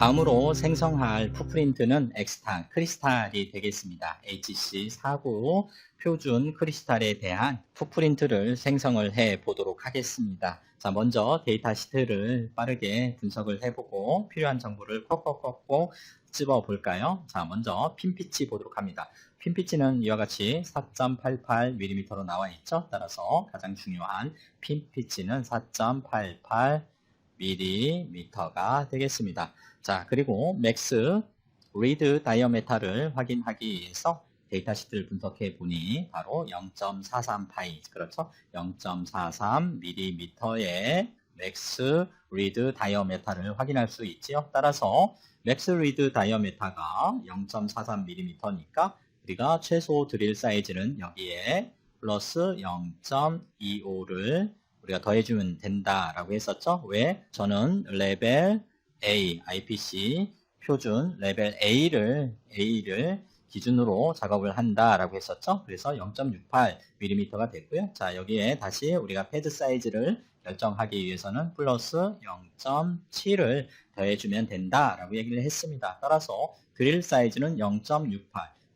다음으로 생성할 풋프린트는 엑스탄 크리스탈이 되겠습니다. HC49 표준 크리스탈에 대한 풋프린트를 생성을 해 보도록 하겠습니다. 자, 먼저 데이터 시트를 빠르게 분석을 해보고 필요한 정보를 콕콕콕콕 집어 볼까요? 자, 먼저 핀피치 보도록 합니다. 핀피치는 이와 같이 4.88mm로 나와 있죠. 따라서 가장 중요한 핀피치는 4.88mm가 되겠습니다. 자, 그리고 맥스 리드 다이어메타를 확인하기 위해서 데이터 시트를 분석해 보니 바로 0.43파이, 그렇죠? 0.43mm의 맥스 리드 다이어메타를 확인할 수 있지요. 따라서 맥스 리드 다이어메타가 0.43mm니까 우리가 최소 드릴 사이즈는 여기에 플러스 0.25를 우리가 더해주면 된다라고 했었죠. 왜? 저는 레벨 A, IPC 표준 레벨 A를 기준으로 작업을 한다라고 했었죠. 그래서 0.68mm가 됐고요. 자, 여기에 다시 우리가 패드 사이즈를 결정하기 위해서는 플러스 0.7을 더해주면 된다라고 얘기를 했습니다. 따라서 드릴 사이즈는 0.68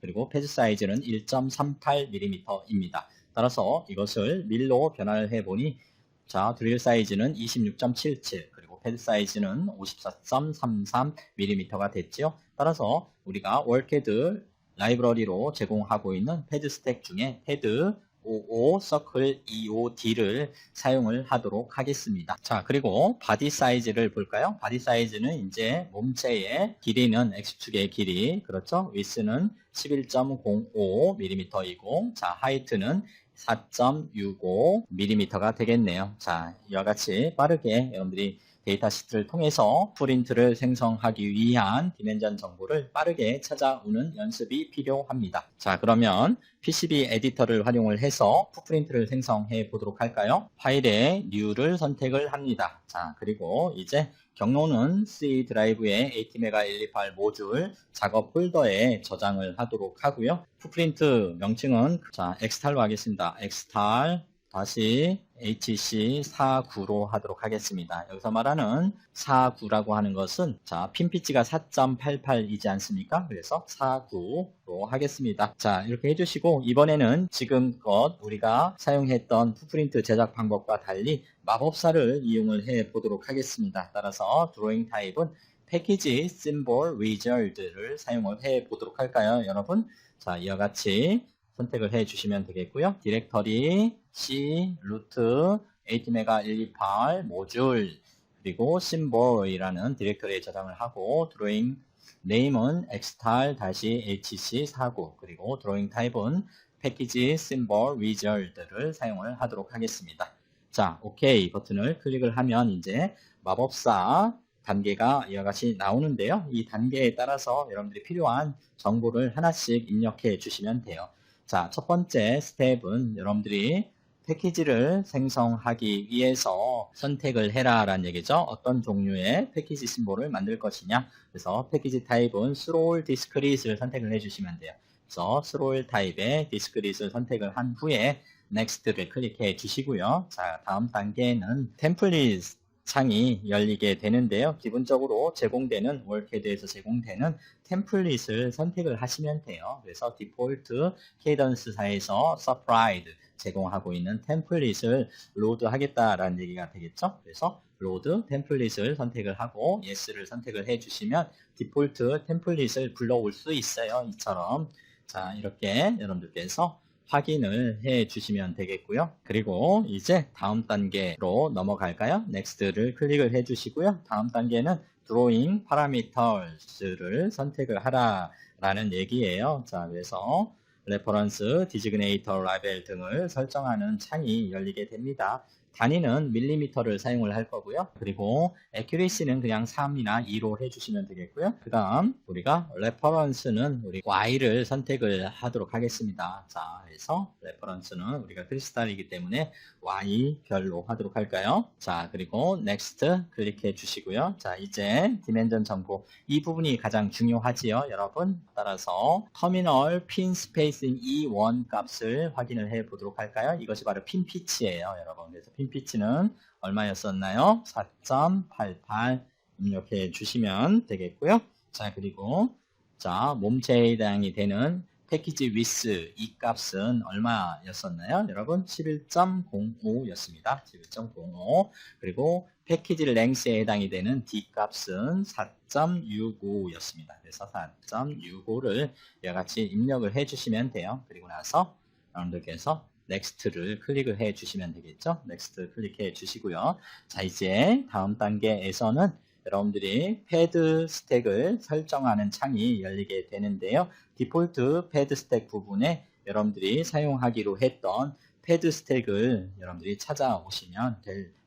그리고 패드 사이즈는 1.38mm입니다. 따라서 이것을 밀로 변화를 해보니 자, 드릴 사이즈는 26.77 그리고 패드 사이즈는 54.33mm가 됐지요. 따라서 우리가 월캐드 라이브러리로 제공하고 있는 패드 스택 중에 패드 55 서클 25D를 사용을 하도록 하겠습니다. 자, 그리고 바디 사이즈를 볼까요? 바디 사이즈는 이제 몸체의 길이는 X축의 길이, 그렇죠? 위스는 11.05mm이고, 자, 하이트는 4.65mm가 되겠네요. 자, 이와 같이 빠르게 여러분들이 데이터 시트를 통해서 프린트를 생성하기 위한 디멘전 정보를 빠르게 찾아오는 연습이 필요합니다. 자, 그러면 PCB 에디터를 활용을 해서 풋프린트를 생성해 보도록 할까요? 파일에 New를 선택을 합니다. 자, 그리고 이제 경로는 C 드라이브의 ATmega128 모듈 작업 폴더에 저장을 하도록 하고요. 풋프린트 명칭은 자, 엑스탈로 하겠습니다. 엑스탈 다시 HC49로 하도록 하겠습니다. 여기서 말하는 49라고 하는 것은 자, 핀피치가 4.88이지 않습니까? 그래서 49로 하겠습니다. 자, 이렇게 해주시고 이번에는 지금껏 우리가 사용했던 풋프린트 제작 방법과 달리 마법사를 이용을 해 보도록 하겠습니다. 따라서 드로잉 타입은 패키지 심볼 위저드를 사용을 해 보도록 할까요, 여러분? 자, 이와 같이 선택을 해 주시면 되겠고요. 디렉터리 C 루트 ATmega128 모듈 그리고 심볼이라는 디렉터리에 저장을 하고 드로잉 네임은 엑스탈-hc49 그리고 드로잉 타입은 패키지 심볼 위저드를 사용을 하도록 하겠습니다. 자, OK 버튼을 클릭을 하면 이제 마법사 단계가 이와 같이 나오는데요. 이 단계에 따라서 여러분들이 필요한 정보를 하나씩 입력해 주시면 돼요. 자, 첫 번째 스텝은 여러분들이 패키지를 생성하기 위해서 선택을 해라 라는 얘기죠. 어떤 종류의 패키지 심볼을 만들 것이냐. 그래서 패키지 타입은 스롤 디스크릿을 선택을 해주시면 돼요. 그래서 스롤 타입의 디스크릿을 선택을 한 후에 넥스트를 클릭해 주시고요. 자, 다음 단계는 템플릿 창이 열리게 되는데요. 기본적으로 제공되는 월캐드에서 제공되는 템플릿을 선택을 하시면 돼요. 그래서 디폴트 케이던스사에서 서프라이드 제공하고 있는 템플릿을 로드 하겠다라는 얘기가 되겠죠. 그래서 로드 템플릿을 선택을 하고 예스를 선택을 해주시면 디폴트 템플릿을 불러올 수 있어요. 이처럼 자, 이렇게 여러분들께서 확인을 해 주시면 되겠고요. 그리고 이제 다음 단계로 넘어갈까요? 넥스트를 클릭을 해 주시고요. 다음 단계는 드로잉 파라미터스를 선택을 하라 라는 얘기예요. 자, 그래서 레퍼런스, 디지그네이터, 라벨 등을 설정하는 창이 열리게 됩니다. 단위는 밀리미터를 사용을 할 거고요. 그리고 accuracy는 그냥 3이나 2로 해주시면 되겠고요. 그 다음 우리가 reference는 우리 Y를 선택을 하도록 하겠습니다. 자, 그래서 reference는 우리가 크리스탈이기 때문에 Y 별로 하도록 할까요? 자, 그리고 next 클릭해 주시고요. 자, 이제 디멘전 정보 이 부분이 가장 중요하지요, 여러분. 따라서 터미널 핀 스페이싱 E1 값을 확인을 해 보도록 할까요? 이것이 바로 핀 피치예요, 여러분. 그래서 핀 피치는 얼마였었나요? 4.88 입력해 주시면 되겠고요. 자, 그리고 자, 몸체에 해당이 되는 패키지 위스 이 값은 얼마였었나요? 여러분 11.05였습니다. 11.05. 그리고 패키지 랭스에 해당이 되는 D 값은 4.65였습니다. 그래서 4.65를 이와 같이 입력을 해주시면 돼요. 그리고 나서 여러분들께서 넥스트를 클릭을 해 주시면 되겠죠. 넥스트 클릭해 주시고요. 자, 이제 다음 단계에서는 여러분들이 패드 스택을 설정하는 창이 열리게 되는데요. 디폴트 패드 스택 부분에 여러분들이 사용하기로 했던 패드 스택을 여러분들이 찾아오시면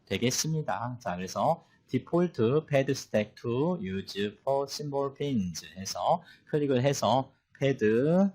되겠습니다. 자, 그래서 디폴트 패드 스택 to use for symbol pins 해서 클릭을 해서 패드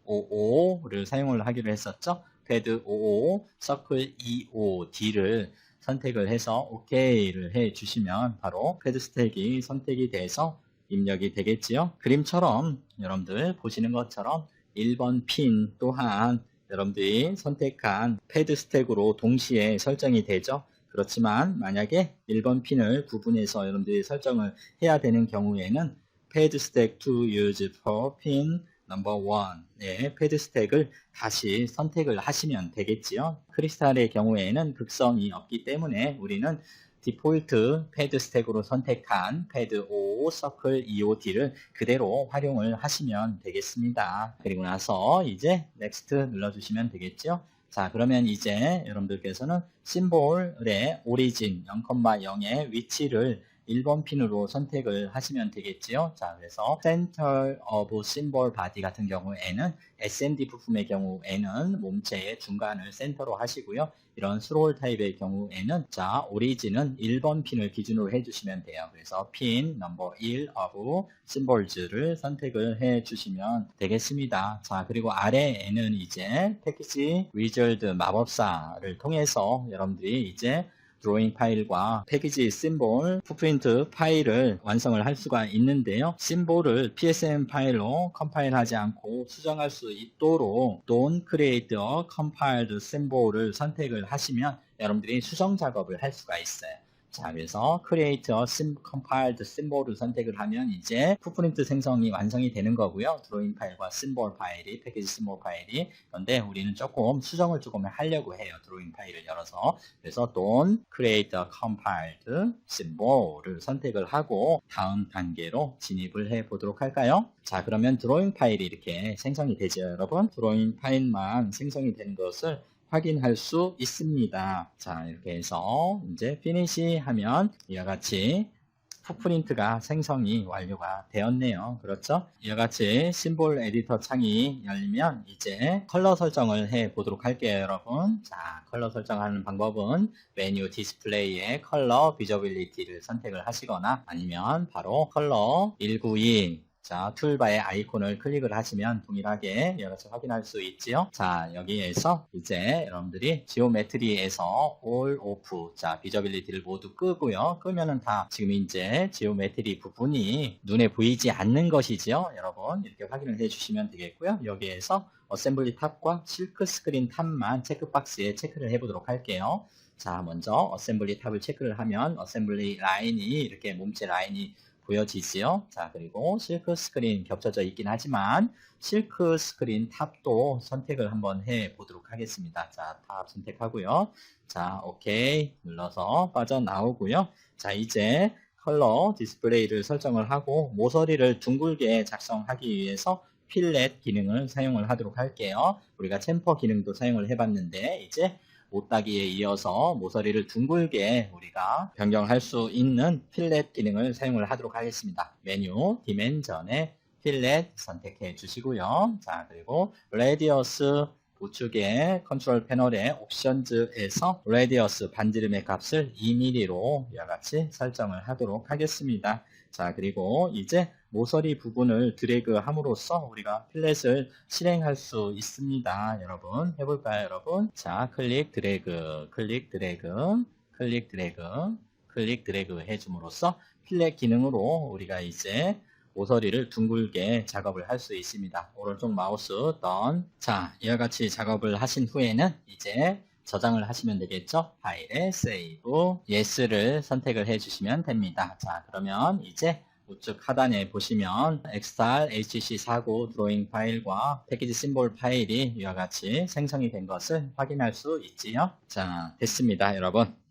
55를 사용을 하기로 했었죠. 패드 55 서클 25D를 선택을 해서 OK를 해 주시면 바로 패드 스택이 선택이 돼서 입력이 되겠지요. 그림처럼 여러분들 보시는 것처럼 1번 핀 또한 여러분들이 선택한 패드 스택으로 동시에 설정이 되죠. 그렇지만 만약에 1번 핀을 구분해서 여러분들이 설정을 해야 되는 경우에는 패드 스택 to use for pin 넘버 1의 패드 스택을 다시 선택을 하시면 되겠지요. 크리스탈의 경우에는 극성이 없기 때문에 우리는 디폴트 패드 스택으로 선택한 패드 5 서클 25D를 그대로 활용을 하시면 되겠습니다. 그리고 나서 이제 넥스트 눌러주시면 되겠죠. 자, 그러면 이제 여러분들께서는 심볼의 오리진 0,0의 위치를 1번 핀으로 선택을 하시면 되겠지요. 자, 그래서 Center of Symbol Body 같은 경우에는 SMD 부품의 경우에는 몸체의 중간을 센터로 하시고요. 이런 스롤 타입의 경우에는 자, 오리진은 1번 핀을 기준으로 해주시면 돼요. 그래서 핀 넘버 1 of Symbols를 선택을 해주시면 되겠습니다. 자, 그리고 아래에는 이제 패키지 위저드 마법사를 통해서 여러분들이 이제 드로잉 파일과 패키지 심볼, 풋프린트 파일을 완성을 할 수가 있는데요. 심볼을 PSM 파일로 컴파일하지 않고 수정할 수 있도록 Don't Create a Compiled Symbol을 선택을 하시면 여러분들이 수정 작업을 할 수가 있어요. 자, 그래서 Create a Compiled Symbol을 선택을 하면 이제 풋프린트 생성이 완성이 되는 거고요. 드로잉 파일과 심볼 파일이, 패키지 심볼 파일이. 그런데 우리는 조금 수정을 조금 하려고 해요. 드로잉 파일을 열어서. 그래서 Don't Create a Compiled Symbol을 선택을 하고 다음 단계로 진입을 해 보도록 할까요? 자, 그러면 드로잉 파일이 이렇게 생성이 되죠, 여러분. 드로잉 파일만 생성이 된 것을 확인할 수 있습니다. 자, 이렇게 해서 이제 피니시 하면 이와 같이 풋프린트가 생성이 완료가 되었네요. 그렇죠? 이와 같이 심볼 에디터 창이 열리면 이제 컬러 설정을 해 보도록 할게요, 여러분. 자, 컬러 설정하는 방법은 메뉴 디스플레이의 컬러 비저빌리티를 선택을 하시거나 아니면 바로 컬러 192 자, 툴바의 아이콘을 클릭을 하시면 동일하게 이와 같이 확인할 수 있지요. 자, 여기에서 이제 여러분들이 지오메트리에서 all off, 자, 비저빌리티를 모두 끄고요. 끄면은 다 지금 이제 지오메트리 부분이 눈에 보이지 않는 것이지요. 여러분, 이렇게 확인을 해 주시면 되겠고요. 여기에서 어셈블리 탑과 실크 스크린 탑만 체크박스에 체크를 해 보도록 할게요. 자, 먼저 어셈블리 탑을 체크를 하면 어셈블리 라인이 이렇게 몸체 라인이 보여지지요. 자, 그리고 실크 스크린 겹쳐져 있긴 하지만 실크 스크린 탑도 선택을 한번 해 보도록 하겠습니다. 자, 탑 선택하고요. 자, 오케이 눌러서 빠져나오고요. 자, 이제 컬러 디스플레이를 설정을 하고 모서리를 둥글게 작성하기 위해서 필렛 기능을 사용을 하도록 할게요. 우리가 챔퍼 기능도 사용을 해봤는데 이제 못따기에 이어서 모서리를 둥글게 우리가 변경할 수 있는 필렛 기능을 사용을 하도록 하겠습니다. 메뉴 디멘전에 필렛 선택해 주시고요. 자, 그리고 레디어스 우측의 컨트롤 패널의 옵션즈에서 레디어스 반지름의 값을 2mm로 이와 같이 설정을 하도록 하겠습니다. 자, 그리고 이제 모서리 부분을 드래그 함으로써 우리가 필렛을 실행할 수 있습니다. 여러분, 해볼까요, 여러분? 자, 클릭 드래그, 클릭 드래그, 클릭 드래그, 클릭 드래그 해줌으로써 필렛 기능으로 우리가 이제 모서리를 둥글게 작업을 할 수 있습니다. 오른쪽 마우스 던. 자, 이와 같이 작업을 하신 후에는 이제 저장을 하시면 되겠죠? 파일에 save yes를 선택을 해주시면 됩니다. 자, 그러면 이제 우측 하단에 보시면 엑스탈 HC49 드로잉 파일과 패키지 심볼 파일이 이와 같이 생성이 된 것을 확인할 수 있지요. 자, 됐습니다, 여러분.